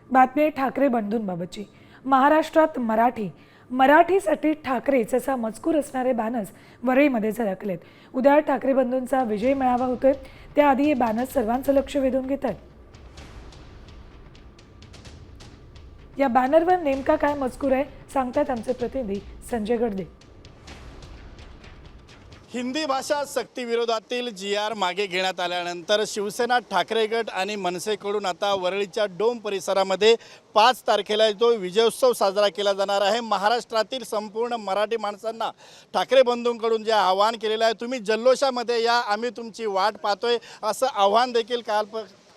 बातमी आहे ठाकरे बंधूंबाबतची। महाराष्ट्रात मराठीसाठी ठाकरेच असा मजकूर असणारे बॅनर्स वरळीमध्ये झळकलेत। उद्या ठाकरे बंधूंचा विजय मेळावा होतोय, त्याआधी हे बॅनर्स सर्वांचं लक्ष वेधून घेत आहेत। या बॅनरवर नेमका काय मजकूर आहे सांगतात आमचे प्रतिनिधी संजय गडदे। हिंदी भाषा सक्ती विरोधातील जी.आर. मागे घेण्यात आल्यानंतर शिवसेना ठाकरे गट आणि मनसेकडून आता वरळीच्या डोम परिसरामध्ये 5 तारखेला जो विजयोत्सव साजरा केला जाणार आहे। महाराष्ट्रातील संपूर्ण मराठी माणसांना ठाकरे बंधूंकडून जे आवाहन केलेलं आहे, तुम्ही जल्लोषामध्ये या, आम्ही तुमची वाट पाहतोय, असं आवाहन देखील काल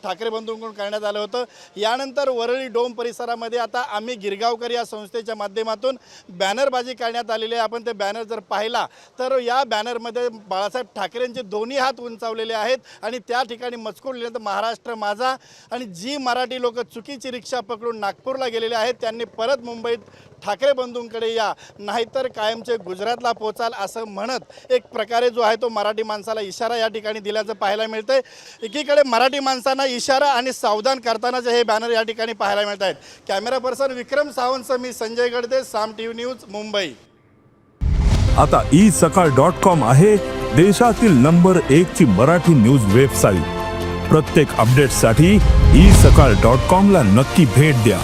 ठाकरे बंधूंकडून करण्यात आलं होतं। यानंतर वरळी डोम परिसरामध्ये आता आम्ही गिरगावकर या संस्थेच्या माध्यमातून बॅनरबाजी करण्यात आलेली आहे। आपण ते बॅनर जर पाहिला तर या बॅनरमध्ये बाळासाहेब ठाकरेंचे दोन्ही हात उंचावलेले आहेत आणि त्या ठिकाणी मजकूर लिहिलं, महाराष्ट्र माझा। आणि जी मराठी लोक चुकीची रिक्षा पकडून नागपूरला गेलेले आहेत त्यांनी परत मुंबईत ठाकरे बंधूंकडे या, नाहीतर कायमचे गुजरातला पोचाल, असं म्हणत एक प्रकारे जो आहे तो मराठी माणसाला इशारा या ठिकाणी दिल्याचं पाहायला मिळतंय। एकीकडे मराठी माणसांना इशारा आणि सावधान करतानाचे हे बॅनर या ठिकाणी पाहायला मिळत आहेत। कॅमेरा पर्सन विक्रम सावंतसह मी संजय गडदे, साम टीव्ही न्यूज, मुंबई। आता isakal.com आहे देशातील नंबर 1 ची मराठी न्यूज वेबसाईट। प्रत्येक अपडेटसाठी isakal.com ला नक्की भेट द्या।